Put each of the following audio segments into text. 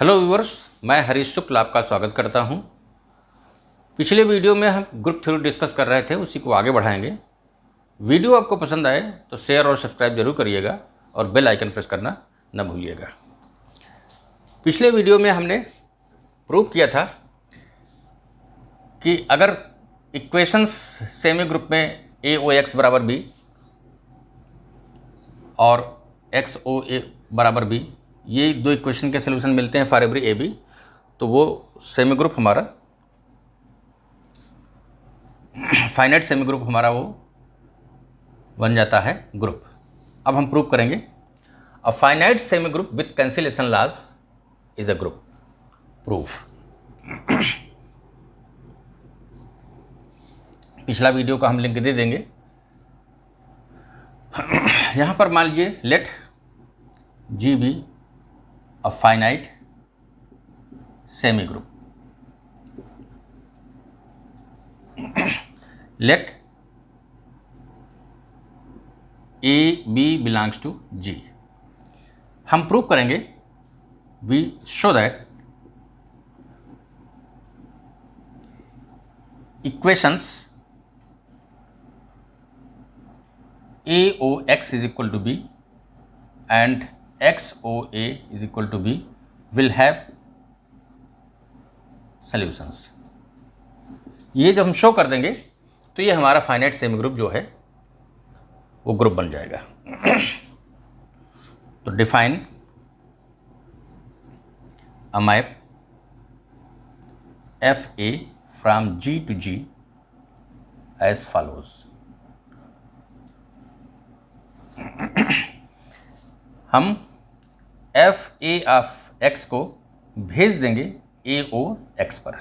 Hello viewers, मैं हरीश शुक्ल आपका स्वागत करता हूं। पिछले वीडियो में हम ग्रुप थ्योरी डिस्कस कर रहे थे, उसी को आगे बढ़ाएंगे। वीडियो आपको पसंद आए तो शेयर और सब्सक्राइब जरूर करिएगा और बेल आइकन प्रेस करना न भूलिएगा। पिछले वीडियो में हमने प्रूव किया था कि अगर इक्वेशंस सेमी ग्रुप में ए ओ एक्स बराबर बी और एक्स ओ ए बराबर बी, ये दो इक्वेशन के सलूशन मिलते हैं फॉर एवरी ए बी, तो वो सेमी ग्रुप हमारा फाइनाइट सेमी ग्रुप हमारा वो बन जाता है ग्रुप। अब हम प्रूव करेंगे a finite semi group with cancellation laws is a group. Proof पिछला वीडियो का हम लिंक दे देंगे। यहां पर मान लीजिए let G be a finite semi group. Let A B belongs to G. हम प्रूव करेंगे, we show that equations AOX is equal to B and XOA is equal to B will have solutions। ये जब हम show कर देंगे तो ये हमारा फाइनाइट सेमी ग्रुप जो है वो ग्रुप बन जाएगा। तो define a map f a from G to G as follows. हम एफ ए ऑफ एक्स को भेज देंगे ए ओ एक्स पर।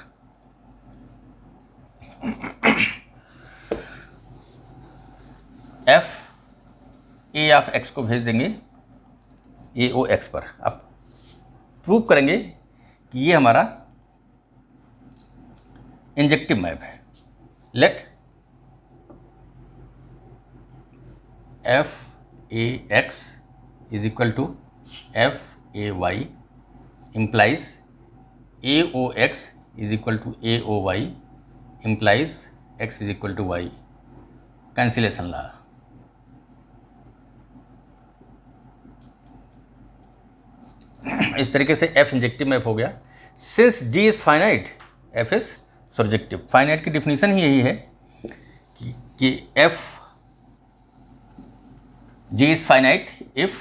एफ ए ऑफ एक्स को भेज देंगे ए ओ एक्स पर। अब प्रूव करेंगे कि ये हमारा इंजेक्टिव मैप है। Let f a x is equal to f a y implies a o x is equal to a o y implies x is equal to y। Cancellation law. इस तरीके से f injective map हो गया। Since g is finite f is surjective. Finite की definition ही यही है कि f g is finite if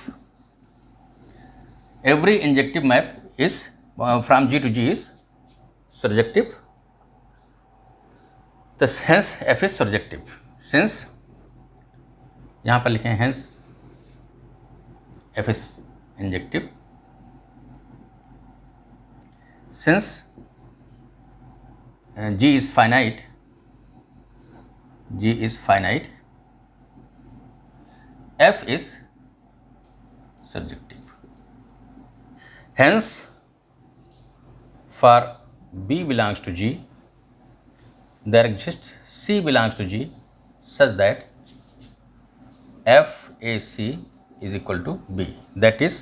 every injective map is from G to G is surjective, तो hence f is surjective। since यहाँ पर लिखें hence f is injective, since G is finite, G is finite, f is surjective। Hence, for B belongs to G, there exists C belongs to G such that FAC is equal to B. That is,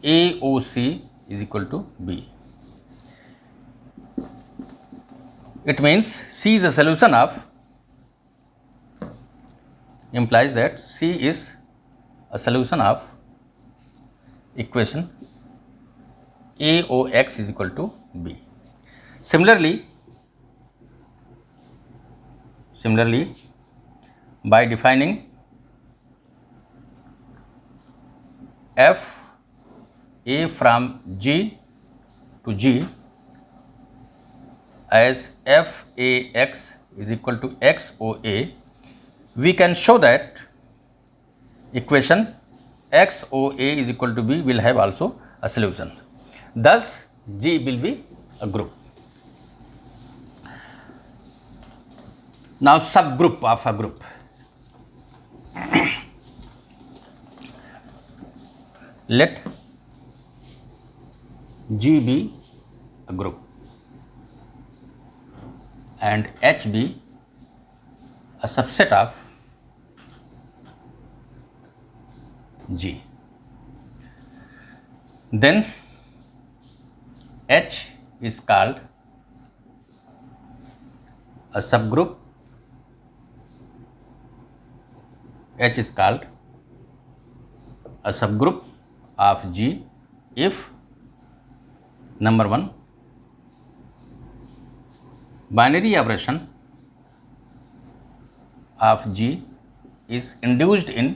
AOC is equal to B. It means C is a solution of, implies that C is a solution of equation AOX is equal to B. Similarly, by defining f a from G to G as f a x is equal to x o a, we can show that equation x o a is equal to b will have also a solution. Thus G will be a group. Now subgroup of a group. Let G be a group and H be a subset of G. Then H is called a subgroup. H is called a subgroup of G if number 1 binary operation of G is induced in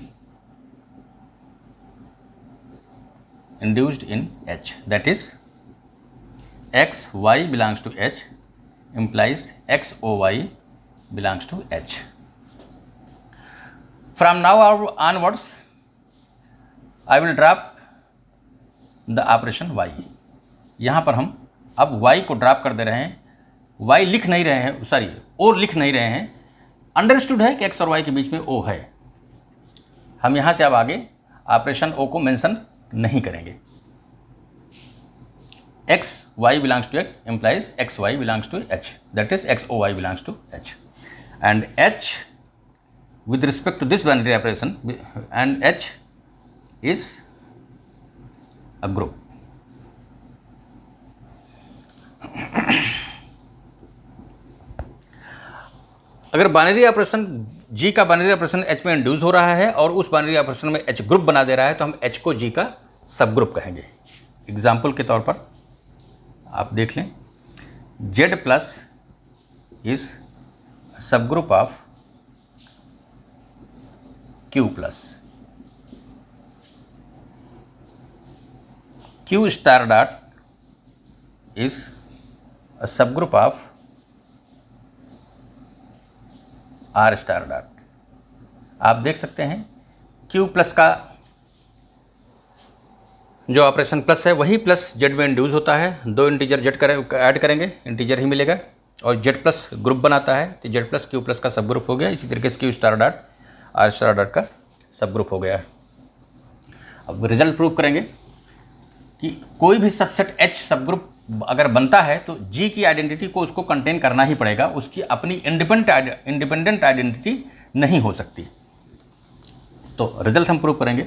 H, that is x y belongs to H implies x o y belongs to H. From now onwards I will drop the operation y. यहाँ पर हम अब y को drop कर दे रहे हैं, y लिख नहीं रहे हैं, सॉरी o लिख नहीं रहे हैं। अंडरस्टूड है कि x और y के बीच में o है। हम यहाँ से अब आगे ऑपरेशन o को मेंशन नहीं करेंगे। x y belongs to H implies x y belongs to H, that is x o y belongs to H, and H with respect to this binary operation, and H is a group. अगर binary operation G का binary operation H में induce हो रहा है और उस binary operation में H group बना दे रहा है तो हम H को G का सब ग्रुप कहेंगे। एग्जाम्पल के तौर पर आप देख लें, Z प्लस इज सब group of Q plus, Q star dot is a subgroup of R star dot. आप देख सकते हैं Q प्लस का जो ऑपरेशन प्लस है वही प्लस Z में इंड्यूस होता है। दो इंटीजर Z ऐड करेंगे, इंटीजर ही मिलेगा और Z प्लस ग्रुप बनाता है तो Z प्लस Q प्लस का सब ग्रुप हो गया। इसी तरीके से Q star dot R star dot का सब ग्रुप हो गया। अब रिजल्ट प्रूव करेंगे कि कोई भी सबसेट H सब ग्रुप अगर बनता है तो G की आइडेंटिटी को उसको कंटेन करना ही पड़ेगा, उसकी अपनी इंडिपेंडेंट आइडेंटिटी नहीं हो सकती। तो रिजल्ट हम प्रूव करेंगे।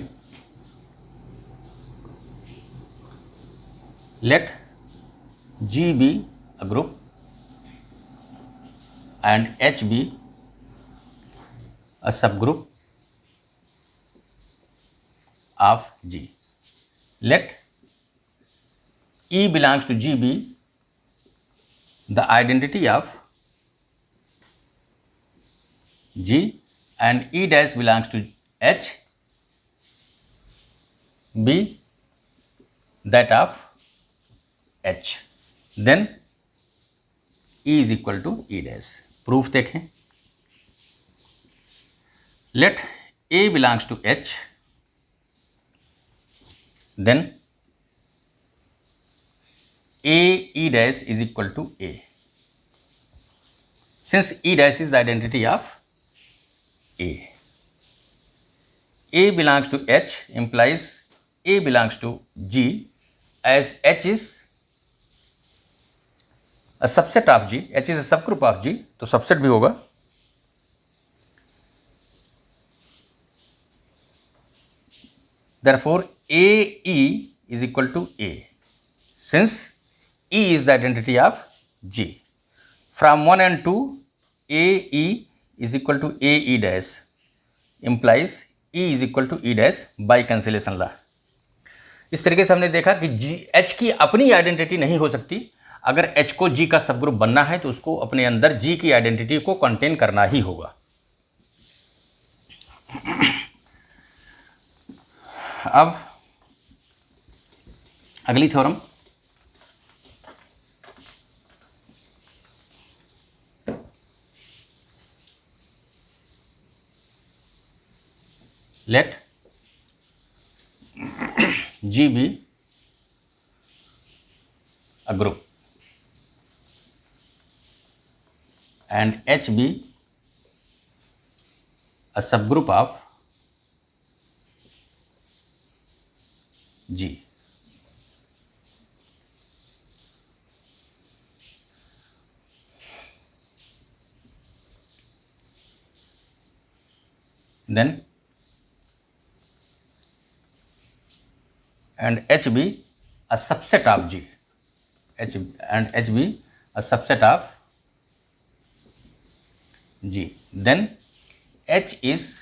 Let G be a group and H be a subgroup of G. Let E belongs to G be the identity of G and E dash belongs to H be that of H. Then E is equal to E dash. Proof देखें। Let A belongs to H, then A E dash is equal to A. Since E dash is the identity of A, A belongs to H implies A belongs to G, as H is a subset of G, H is a subgroup of G, तो subset भी होगा। Therefore A E is equal to A, since E is the identity of G. From 1 and 2, A E is equal to A E dash implies E is equal to E dash by cancellation law. इस तरीके से हमने देखा कि H की अपनी identity नहीं हो सकती। अगर H को G का सब ग्रुप बनना है तो उसको अपने अंदर G की आइडेंटिटी को कंटेन करना ही होगा। अब अगली theorem, let G be a group and H be a subgroup of G. Then and H be a subset of G, H and HB a subset of G, then H is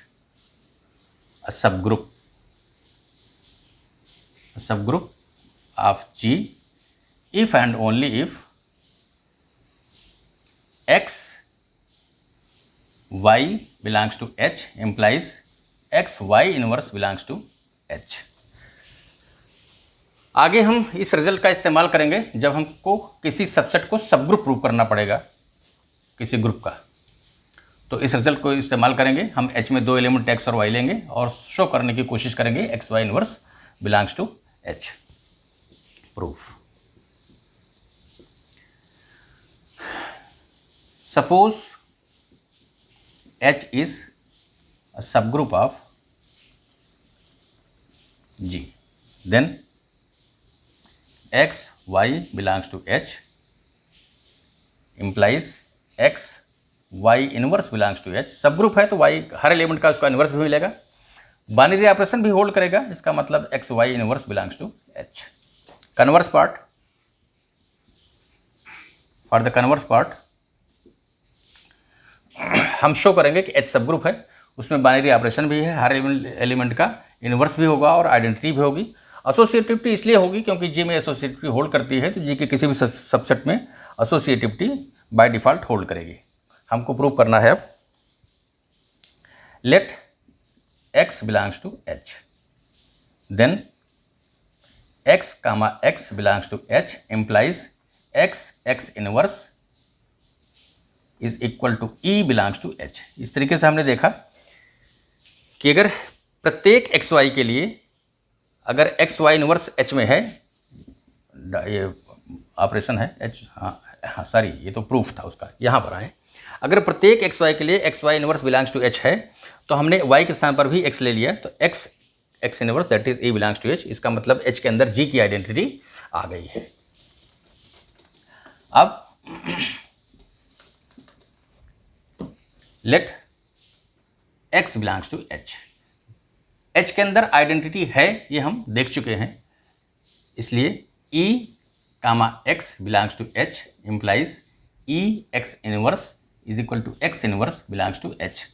a subgroup of G if and only if X Y belongs to H implies X Y inverse belongs to H। आगे हम इस result का इस्तेमाल करेंगे जब हमको किसी subset को सब ग्रुप प्रूव करना पड़ेगा किसी ग्रुप का, तो इस रिजल्ट को इस्तेमाल करेंगे। हम H में 2 एलिमेंट X और Y लेंगे और शो करने की कोशिश करेंगे X Y inverse belongs to H। Proof, suppose H is a subgroup of G, then X Y belongs to H implies X Y inverse belongs to H। Subgroup है तो Y हर element का उसका inverse भी मिलेगा, binary operation भी hold करेगा, इसका मतलब X Y inverse belongs to H। Converse part, for the converse part हम शो करेंगे कि H सब ग्रुप है, उसमें बाइनरी ऑपरेशन भी है, हर एलिमेंट का इनवर्स भी होगा और आइडेंटिटी भी होगी। एसोसिएटिविटी इसलिए होगी क्योंकि जी में एसोसिएटिविटी होल्ड करती है, तो जी के किसी भी सबसेट में एसोसिएटिविटी बाय डिफ़ॉल्ट होल्ड करेगी। हमको प्रूव करना है अब, let X belongs to H, then X comma X belongs to H implies X inverse is equal to E belongs to H। इस तरीके से हमने देखा कि अगर प्रत्येक एक्स वाई के लिए अगर एक्स वाई इनवर्स H में है, ये ऑपरेशन है H, हाँ सॉरी ये तो प्रूफ था उसका, यहाँ पर आए, अगर प्रत्येक एक्स वाई के लिए x y inverse belongs to H है तो हमने y के स्थान पर भी x ले लिया, तो x inverse that is E belongs to H। इसका मतलब H के अंदर G की आइडेंटिटी आ गई है। अब let X belongs to H, H के अंदर आइडेंटिटी है ये हम देख चुके हैं, इसलिए E comma X belongs to H implies E X inverse is equal to X inverse belongs to H।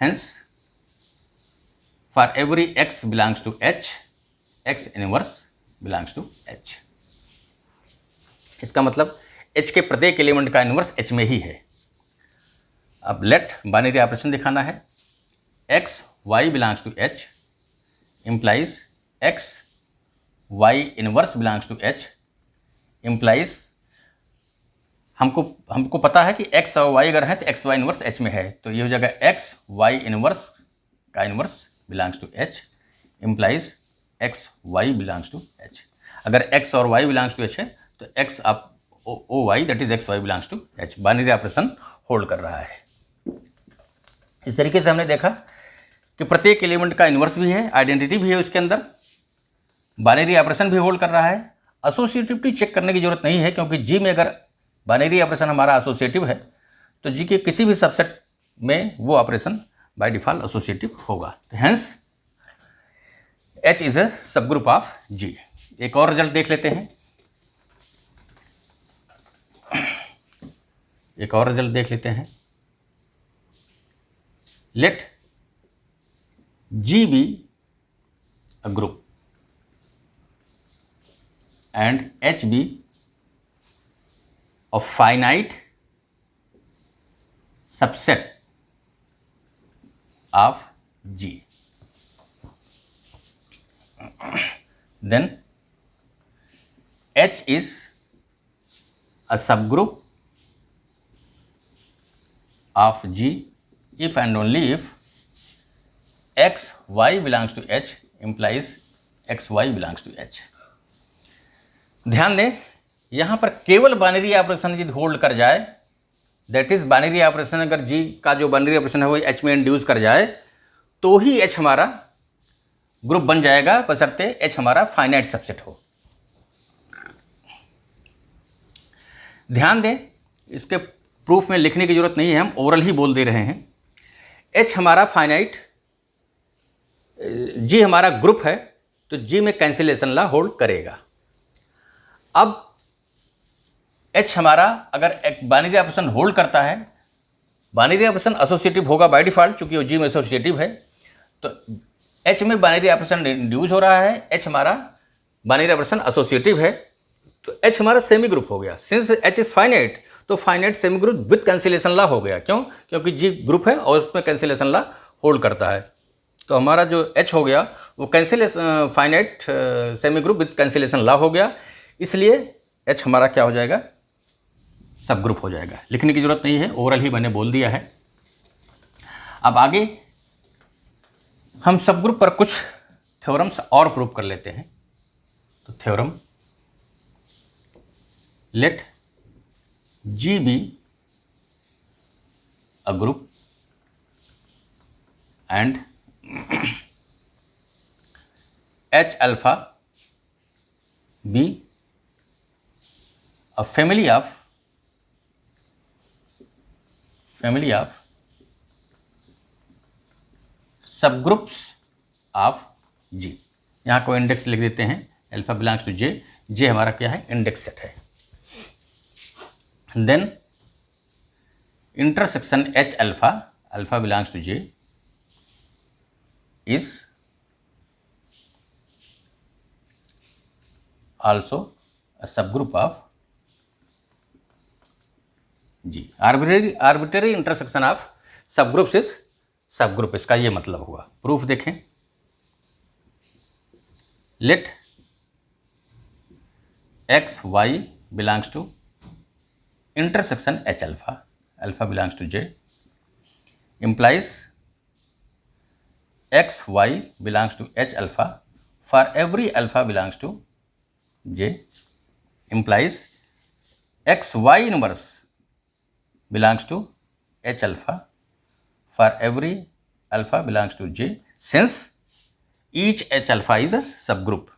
Hence for every X belongs to H, X inverse belongs to H। इसका मतलब H के प्रत्येक element का inverse H में ही है। अब late binary operation दिखाना है, X Y belongs to H implies X Y inverse belongs to H implies हमको पता है कि X और Y अगर है तो X Y इनवर्स H में है, तो ये हो जाएगा X Y इनवर्स का inverse belongs to H implies X Y belongs to H। अगर X और Y बिलोंग्स टू H है तो X of O Y that is X Y belongs to H। Binary operation hold कर रहा है। इस तरीके से हमने देखा कि प्रत्येक एलिमेंट का इनवर्स भी है, आइडेंटिटी भी है उसके अंदर, बाइनरी ऑपरेशन भी होल्ड कर रहा है। एसोसिएटिविटी चेक करने की जरूरत नहीं है क्योंकि जी में अगर बाइनरी ऑपरेशन हमारा एसोसिएटिव है तो जी के किसी भी सबसेट में वो ऑपरेशन बाय डिफॉल्ट एसोसिएटिव होगा। तो hence H is a subgroup of G। एक और रिजल्ट देख लेते हैं, let G be a group and H be a finite subset of G, then H is a subgroup of G if and only if X Y belongs to H implies X Y belongs to H। ध्यान दें यहाँ पर केवल binary operation यदि hold कर जाए, that is binary operation अगर जी का जो बाइनरी ऑपरेशन है वो H में इंड्यूस कर जाए तो ही H हमारा ग्रुप बन जाएगा, बशर्ते H हमारा फाइनाइट सबसेट हो। ध्यान दें इसके प्रूफ में लिखने की जरूरत नहीं है, हम ओरल ही बोल दे रहे हैं। H हमारा फाइनाइट जी हमारा ग्रुप है तो जी में कैंसिलेशन लॉ होल्ड करेगा। अब H हमारा अगर एक बाइनरी ऑपरेशन होल्ड करता है, बाइनरी ऑपरेशन एसोसिएटिव होगा बाय डिफॉल्ट, चूंकि वो जी में एसोसिएटिव है, तो H में बाइनरी ऑपरेशन इंड्यूस हो रहा है, H हमारा बाइनरी ऑपरेशन एसोसिएटिव है, तो H हमारा सेमी ग्रुप हो गया। सिंस H इज फाइनाइट, तो finite semi group with cancellation law हो गया। क्यों? क्योंकि जी ग्रुप है और उसमें कैंसिलेशन लॉ होल्ड करता है। तो हमारा जो H हो गया वो cancellation finite semi group with cancellation law हो गया, इसलिए H हमारा क्या हो जाएगा? सब ग्रुप हो जाएगा। लिखने की जरूरत नहीं है, ओवरऑल ही मैंने बोल दिया है। अब आगे हम सब ग्रुप पर कुछ थ्योरम्स और प्रूव कर लेते हैं। तो theorem, let G be a group and H alpha be a family of subgroups of G। यहाँ को इंडेक्स लिख देते हैं, alpha belongs to J, J हमारा क्या है? इंडेक्स सेट है। Then intersection H alpha, alpha belongs to J is also a subgroup of G। Arbitrary intersection of subgroups is subgroup, इसका ये मतलब हुआ। प्रूफ देखें, let X Y belongs to intersection H alpha, alpha belongs to J implies X Y belongs to H alpha for every alpha belongs to J implies X Y inverse belongs to H alpha for every alpha belongs to J since each H alpha is a subgroup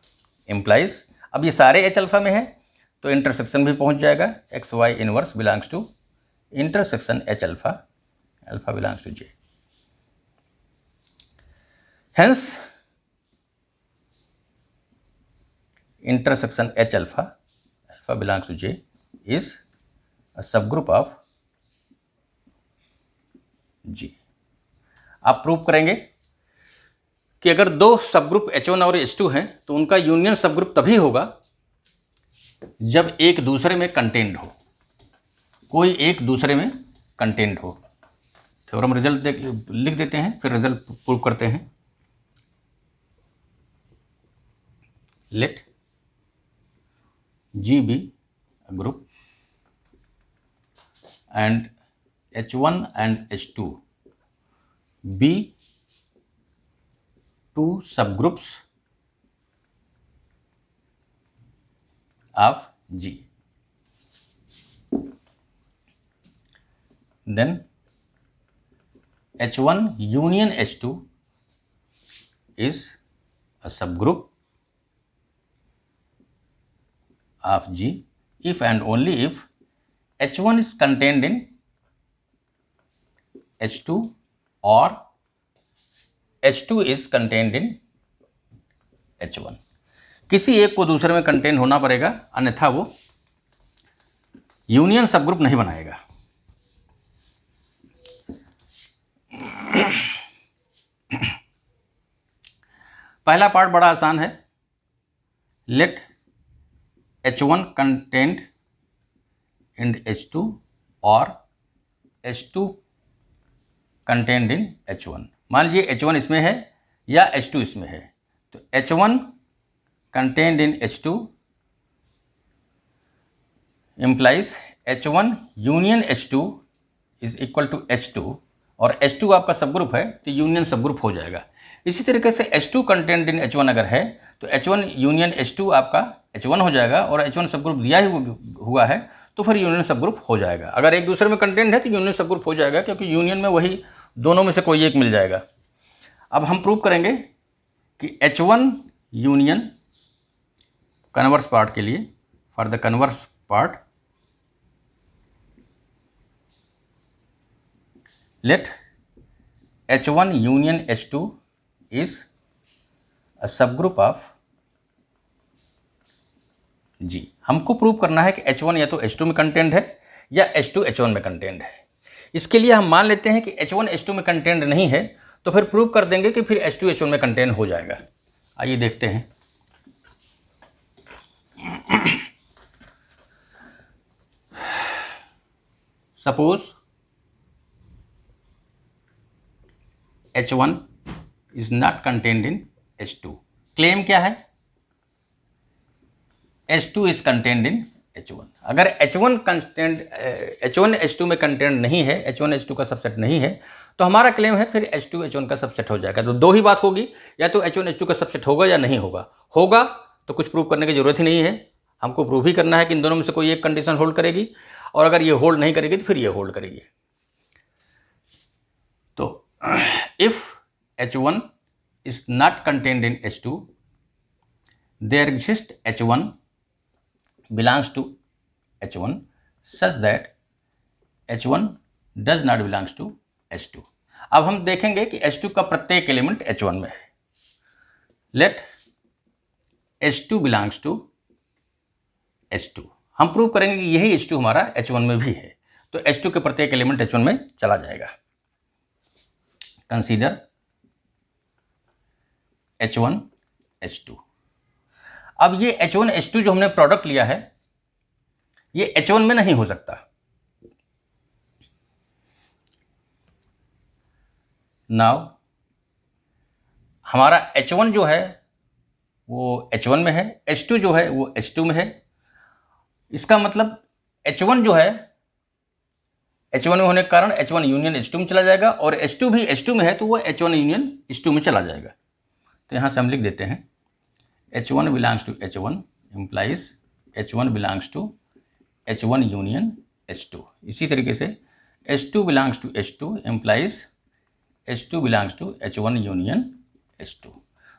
implies, अब ये सारे H alpha में है तो intersection भी पहुंच जाएगा। X Y inverse belongs to intersection H alpha, alpha belongs to J, hence intersection H alpha, alpha belongs to J is a subgroup of G। आप प्रूव करेंगे कि अगर दो सबग्रुप H1 और H2 हैं तो उनका यूनियन सबग्रुप तभी होगा जब एक दूसरे में कंटेंट हो, कोई एक दूसरे में कंटेंट हो। थ्योरम रिजल्ट लिख देते हैं, फिर रिजल्ट प्रूव करते हैं। Let G be a group and H1 and H2 be two subgroups of G, then H1 union H2 is a subgroup of G if and only if H1 is contained in H2 or H2 is contained in H1। किसी एक को दूसरे में contain होना पड़ेगा, अन्यथा वो union subgroup नहीं बनाएगा। पहला पार्ट बड़ा आसान है, late H1 content in H2 और H2 कंटेंट इन H1। मान लीजिए H1 इसमें है या H2 इसमें है, तो H1 content in H2 implies H1 union H2 is equal to H2, और H2 आपका सबग्रुप है तो यूनियन सबग्रुप हो जाएगा। इसी तरीके से H2 कंटेंट इन H1 अगर है तो H1 यूनियन H2 आपका H1 हो जाएगा, और H1 सबग्रुप दिया ही हुआ है तो फिर यूनियन सबग्रुप हो जाएगा। अगर एक दूसरे में कंटेंट है तो यूनियन सबग्रुप हो जाएगा, क्योंकि यूनियन में वही दोनों में से कोई एक मिल जाएगा। अब हम प्रूव करेंगे कि H1 यूनियन कन्वर्स पार्ट के लिए, for the converse part late H1 union H2 is a subgroup of G। हमको प्रूव करना है कि H1 या तो H2 में कंटेंट है या H2 H1 में कंटेंट है। इसके लिए हम मान लेते हैं कि H1 H2 में कंटेंट नहीं है, तो फिर प्रूव कर देंगे कि फिर H2 H1 में कंटेंट हो जाएगा। आइए देखते हैं। Suppose H1 is not contained in H2। Claim क्या है? H2 is contained in H1। अगर H1 H2 में कंटेंट नहीं है, H1 H2 का सबसेट नहीं है, तो हमारा क्लेम है फिर H2 H1 का सबसेट हो जाएगा। तो दो ही बात होगी, या तो H1 H2 का सबसेट होगा या नहीं होगा। होगा तो कुछ प्रूव करने की जरूरत ही नहीं है, हमको प्रूव ही करना है कि इन दोनों में से कोई एक कंडीशन होल्ड करेगी, और अगर ये होल्ड नहीं करेगी तो फिर ये होल्ड करेगी। तो if H1 is not contained in H2, there exist H1 belongs to H1 such that H1 does not belongs to H2। अब हम देखेंगे कि H2 का प्रत्येक एलिमेंट H1 में है। Let H2 belongs to H2। हम प्रूव करेंगे कि यही H2 हमारा H1 में भी है, तो H2 के प्रत्येक एलिमेंट H1 में चला जाएगा। Consider H1 H2। अब ये H1 H2 जो हमने प्रोडक्ट लिया है, ये H1 में नहीं हो सकता। नाउ हमारा H1 जो है वो H1 में है, H2 जो है वो H2 में है। इसका मतलब H1 जो है H1 में होने के कारण H1 यूनियन H2 में चला जाएगा, और H2 भी H2 में है तो वो H1 यूनियन H2 में चला जाएगा। तो यहाँ से हम लिख देते हैं H1 belongs to H1 implies H1 belongs to H1 union H2। इसी तरीके से H2 belongs to H2 implies H2 belongs to H1 union H2।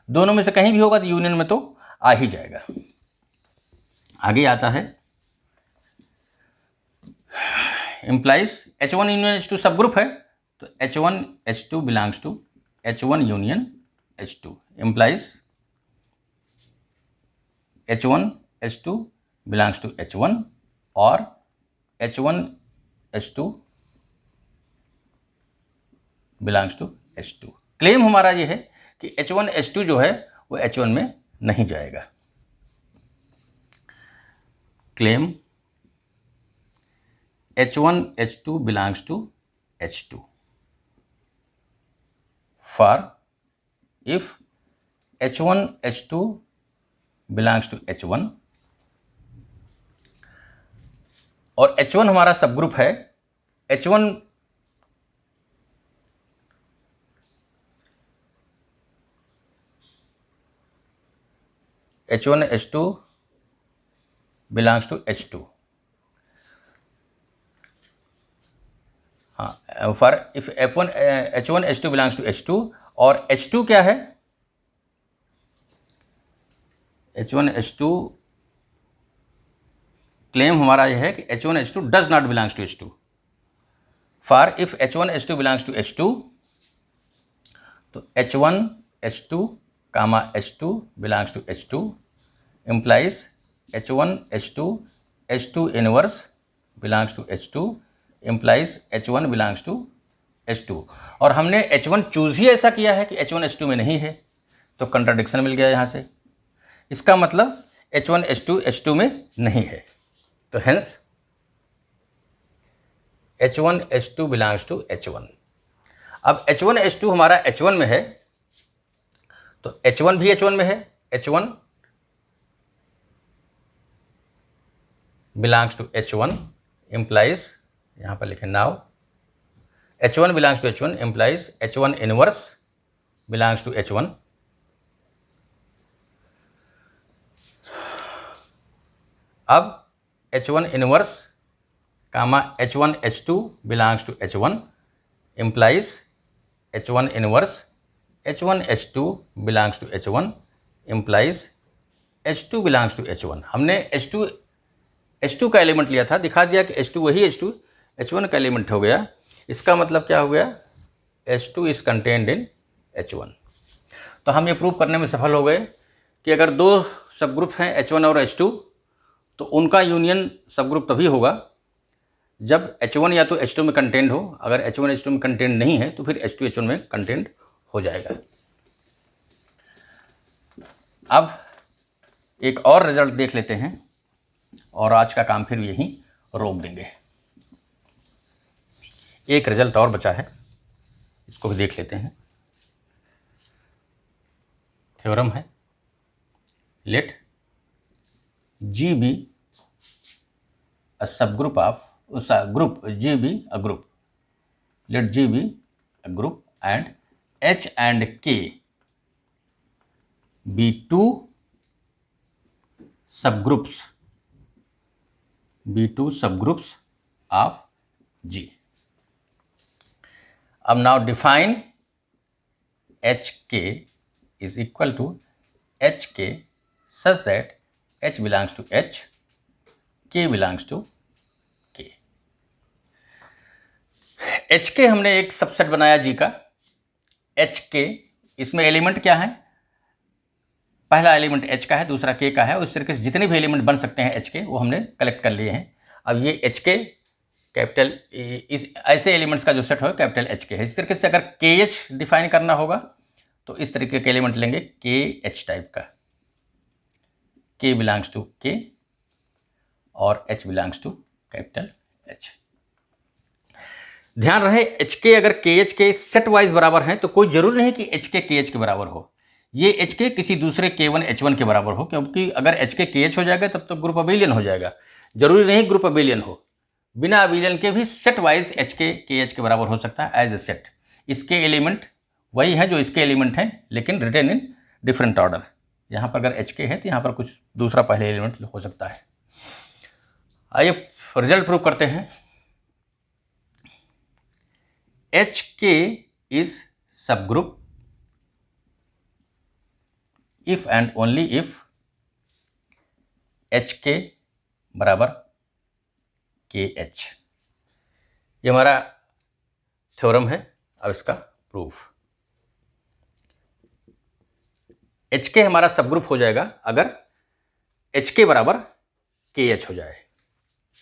दोनों में से कहीं भी होगा तो यूनियन में तो आ ही जाएगा। आगे आता है implies H1 union H2 सब ग्रुप है, तो H1 H2 belongs to H1 union H2 implies H1 H2 belongs to H1 और H1 H2 belongs to H2। Claim हमारा ये है कि H1 H2 जो है वो H1 में नहीं जाएगा। Claim H1 H2 belongs to H2 for if H1 H2 belongs to H1 और H1 हमारा सब ग्रुप है। H1 H2 belongs to H2। हाँ, for if H1 H2 belongs to H2 और H2 क्या है? H1 H2 क्लेम हमारा यह है कि H1 H2 does not belongs to H2। For if H1 H2 belongs to H2, तो H1 H2 comma H2 belongs to H2 implies H1 H2 H2 inverse belongs to H2 implies H1 belongs to H2। और हमने H1 choose ही ऐसा किया है कि H1 H2 में नहीं है, तो कंट्राडिक्शन मिल गया यहाँ से। इसका मतलब H1 H2 H2 में नहीं है, तो hence H1 H2 belongs to H1। अब H1 H2 हमारा H1 में है, तो H1 भी H1 में है। H1 belongs to H1 implies, यहाँ पर लिखें now H1 belongs to H1 implies H1 inverse belongs to H1। अब H1 inverse comma H1 H2 belongs to H1 implies H1 inverse H1 H2 belongs to H1 implies H2 belongs to H1। हमने H2 का element लिया था, दिखा दिया कि H2 वही H1 का एलिमेंट हो गया। इसका मतलब क्या हो गया? H2 is contained in H1। तो हम ये प्रूव करने में सफल हो गए कि अगर दो सब ग्रुप हैं H1 और H2 तो उनका यूनियन सब ग्रुप तभी होगा जब H1 या तो H2 में कंटेंट हो। अगर H1 H2 में कंटेंट नहीं है तो फिर H2 H1 में कंटेंट हो जाएगा। अब एक और रिजल्ट देख लेते हैं और आज का काम फिर यहीं रोक देंगे। एक रिजल्ट और बचा है, इसको भी देख लेते हैं। थ्योरम है late G be a subgroup of group G be a group, let G be a group and H and K be two subgroups of G. अब now define HK is equal to HK such that H belongs to H, K belongs to K. HK हमने एक subset बनाया G का। HK इसमें element क्या है? पहला element H का है, दूसरा K का है। उस तरीके से जितने भी एलिमेंट बन सकते हैं H के वो हमने कलेक्ट कर लिए हैं। अब ये HK कैपिटल इस ऐसे एलिमेंट्स का जो सेट हो कैपिटल H के है। इस तरीके से अगर KH डिफाइन करना होगा तो इस तरीके के एलिमेंट लेंगे KH टाइप का, K बिलोंग्स टू K और H belongs to capital H। ध्यान रहे HK अगर KH के सेट वाइज बराबर हैं तो कोई जरूरी नहीं कि HK KH के बराबर हो। ये HK किसी दूसरे K1 H1 के बराबर हो, क्योंकि अगर HK KH हो जाएगा तब तो ग्रुप अबिलियन हो जाएगा। जरूरी नहीं ग्रुप अबिलियन हो, बिना अबिलियन के भी सेट वाइज HK KH के बराबर हो सकता है एज ए सेट। इसके एलिमेंट वही है जो इसके एलिमेंट हैं लेकिन रिटेन इन डिफरेंट ऑर्डर। यहाँ पर अगर HK है तो यहाँ पर कुछ दूसरा पहले एलिमेंट हो सकता है। आइए रिजल्ट प्रूव करते हैं। HK इज सब group if and only if HK बराबर KH। ये हमारा थ्योरम है। अब इसका प्रूफ, HK हमारा सब ग्रुप हो जाएगा अगर HK बराबर KH हो जाए।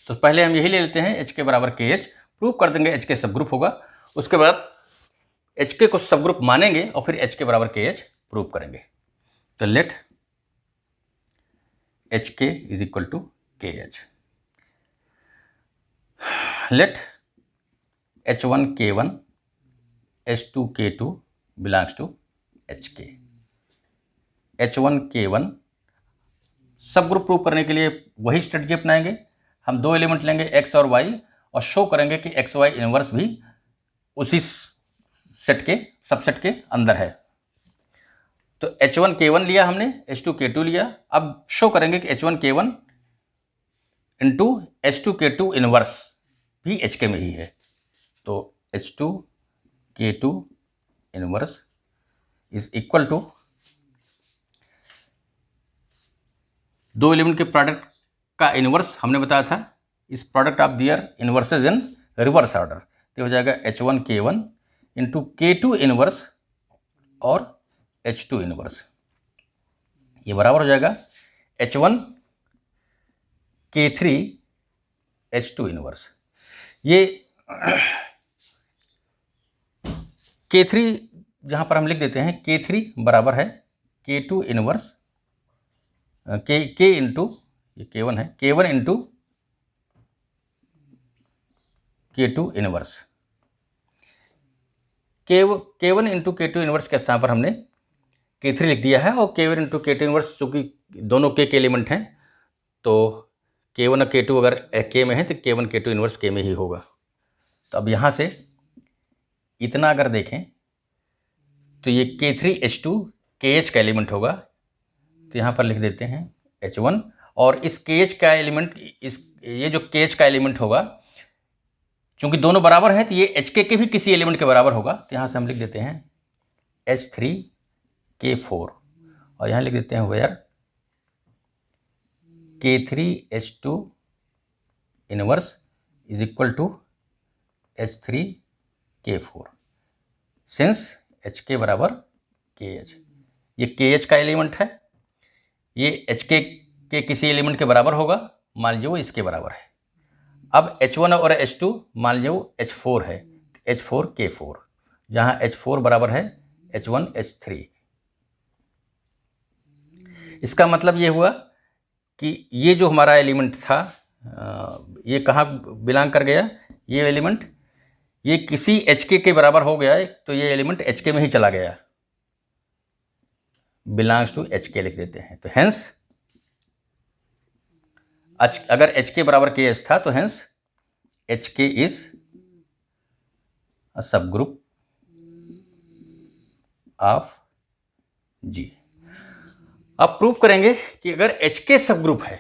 तो पहले हम यही ले लेते हैं HK बराबर KH, प्रूव कर देंगे HK सब ग्रुप होगा। उसके बाद HK को सब ग्रुप मानेंगे और फिर HK बराबर KH प्रूव करेंगे। तो let HK is equal to KH, let H1 K1 H2 K2 belongs to HK। H1 K1 सब ग्रुप प्रूव करने के लिए वही स्ट्रेटजी अपनाएंगे। हम दो एलिमेंट लेंगे X और Y और शो करेंगे कि XY इनवर्स भी उसी सेट के सबसेट के अंदर है। तो H1 K1 लिया हमने, H2 K2 लिया। अब शो करेंगे कि H1 K1 into H2 K2 inverse भी HK में ही है। तो H2 K2 inverse is equal to दो एलिमेंट के प्रोडक्ट का इनवर्स हमने बताया था, इस product of their inverses in reverse order. तो हो जाएगा H1 K1 into K2 inverse और H2 इनवर्स, ये बराबर हो जाएगा H1 K3 H2 इनवर्स। ये K3 जहां पर हम लिख देते हैं K3 बराबर है K2 इनवर्स K इंटू ये K1 है, K1 into K2 inverse. K1 into K2 inverse के स्थान पर हमने K3 लिख दिया है और K1 इंटू K2 इनवर्स चूँकि दोनों K के एलिमेंट हैं तो K1 और K2 अगर K में है तो K1 K2 इनवर्स K में ही होगा। तो अब यहाँ से इतना अगर देखें तो ये K3 H2 KH का एलिमेंट होगा। तो यहाँ पर लिख देते हैं H1 और इस KH का एलिमेंट ये जो KH का एलिमेंट होगा चूँकि दोनों बराबर हैं तो ये HK के भी किसी एलिमेंट के बराबर होगा। तो यहाँ से हम लिख देते हैं H3 K4 और यहाँ लिख देते हैं where K3 H2 inverse is equal to H3 K4 since HK बराबर KH। ये KH का एलिमेंट है, ये HK के किसी एलिमेंट के बराबर होगा, मान लीजिए वो इसके बराबर है। अब H1 और H2 मान लीजिए वो H4 है, H4K4, जहाँ H4 बराबर है H1H3। इसका मतलब ये हुआ कि ये जो हमारा एलिमेंट था ये कहाँ बिलोंग कर गया, ये एलिमेंट ये किसी HK के बराबर हो गया है, तो ये एलिमेंट HK में ही चला गया, बिलोंग्स टू HK लिख देते हैं। तो हेंस अगर HK बराबर KH था तो hence HK is a subgroup of G। अब प्रूव करेंगे कि अगर HK सब ग्रुप है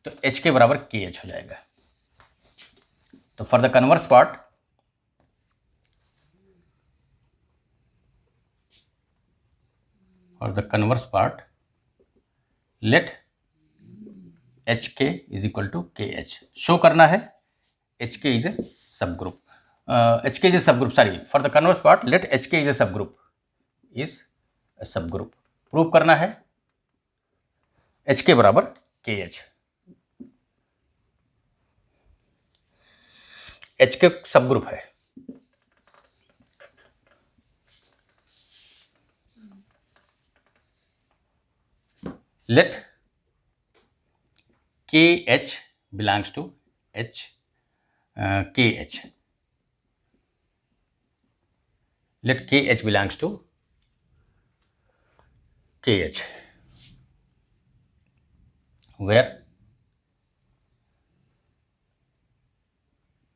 तो HK बराबर KH हो जाएगा। तो for the converse part, let HK is equal to KH। Show करना है HK इज ए सब ग्रुप, HK इज ए सब group, sorry, for the converse part let HK is a सब ग्रुप, इज ए सब group. Prove करना है HK बराबर KH। HK सब ग्रुप है, let KH belongs to KH, let KH belongs to KH, where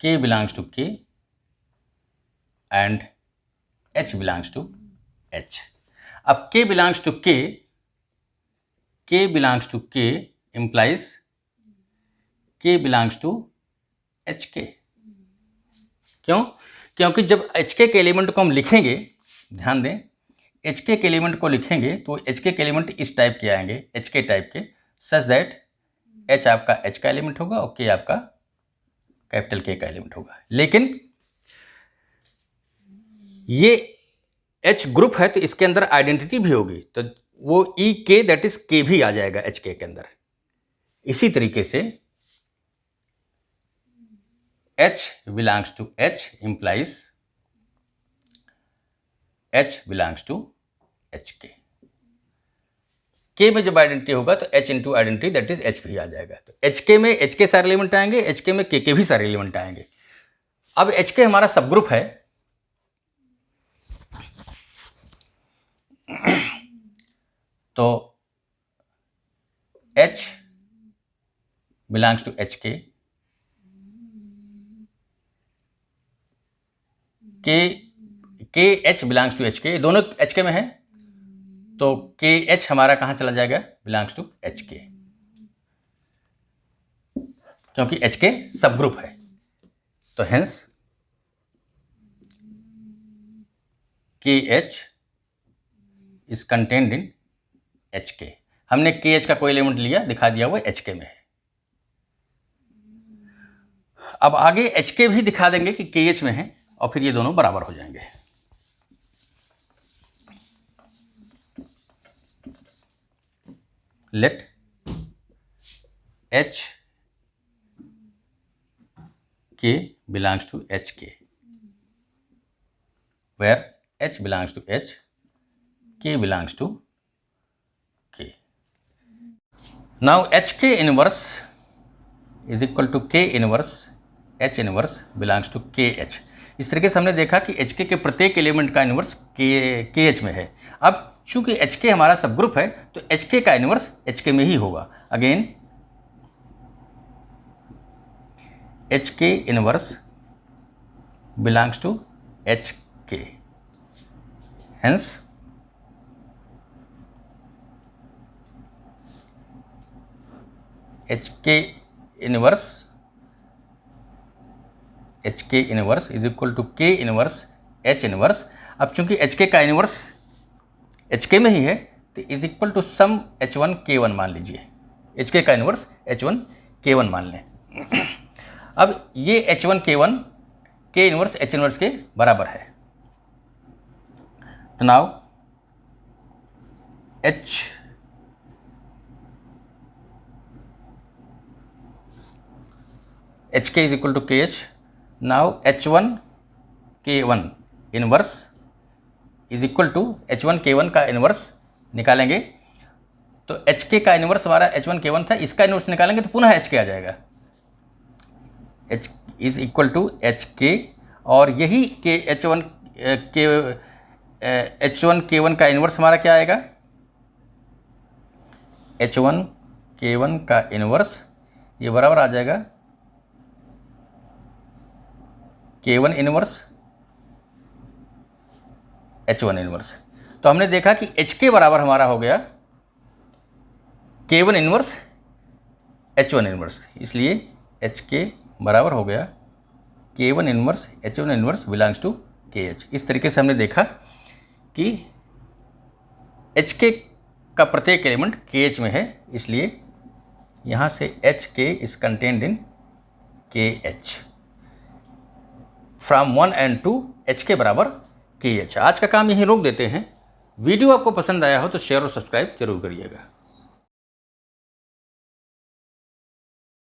K belongs to K and H belongs to H। अब K belongs to K implies K belongs to HK। क्यों? क्योंकि जब HK के element को हम लिखेंगे, ध्यान दें, HK के एलिमेंट को लिखेंगे तो HK के एलिमेंट इस टाइप के आएंगे, HK टाइप के, सच दैट H आपका H का एलिमेंट होगा और K आपका कैपिटल K का एलिमेंट होगा। लेकिन ये H ग्रुप है तो इसके अंदर आइडेंटिटी भी होगी, तो वो EK दैट इज K भी आ जाएगा HK के अंदर। इसी तरीके से H belongs to H implies H belongs to HK। K में जब आइडेंटिटी होगा तो H into identity that is H भी आ जाएगा। तो HK में HK सारे एलिमेंट आएंगे, HK में KK भी सारे एलिमेंट आएंगे। अब HK हमारा सब ग्रुप है, तो H belongs to HK, KH belongs to HK, दोनों HK में है, तो KH हमारा कहाँ चला जाएगा, बिलोंग्स टू HK, क्योंकि HK सब ग्रुप है। तो hence KH is contained in HK। हमने KH का कोई एलिमेंट लिया, दिखा दिया वो HK में है। अब आगे HK भी दिखा देंगे कि KH में है और फिर ये दोनों बराबर हो जाएंगे। Let HK belongs to HK, where H belongs to H, K belongs to K। Now HK inverse is equal to K inverse H inverse belongs to KH। इस तरीके से हमने देखा कि HK के प्रत्येक एलिमेंट का इन्वर्स KH में है। अब चूंकि HK हमारा सब ग्रुप है तो HK का इन्वर्स HK में ही होगा। Again HK inverse belongs to HK, hence HK inverse is equal to K inverse H inverse. अब चूंकि HK का इनवर्स HK में ही है तो is equal to some H1 K1 मान लीजिए, HK का इनवर्स H1 K1 मान लें। अब ये H1 K1 K inverse H inverse के बराबर है। तो now H K is equal to K H. Now H1K1 inverse is equal to H1K1 का इनवर्स निकालेंगे तो HK का इनवर्स हमारा H1K1 था, इसका इनवर्स निकालेंगे तो पुनः HK आ जाएगा। H is equal to HK और यही के H1K1 का इनवर्स हमारा क्या आएगा, H1K1 का इनवर्स ये बराबर आ जाएगा K1 इनवर्स H1 इनवर्स। तो हमने देखा कि HK बराबर हमारा हो गया K1 इनवर्स H1 इनवर्स, इसलिए HK बराबर हो गया K1 inverse H1 inverse belongs to KH। इस तरीके से हमने देखा कि HK का प्रत्येक एलिमेंट KH में है, इसलिए यहाँ से HK is contained in KH। From 1 and 2 HK बराबर KH। आज का काम यहीं रोक देते हैं। वीडियो आपको पसंद आया हो तो शेयर और सब्सक्राइब जरूर करिएगा।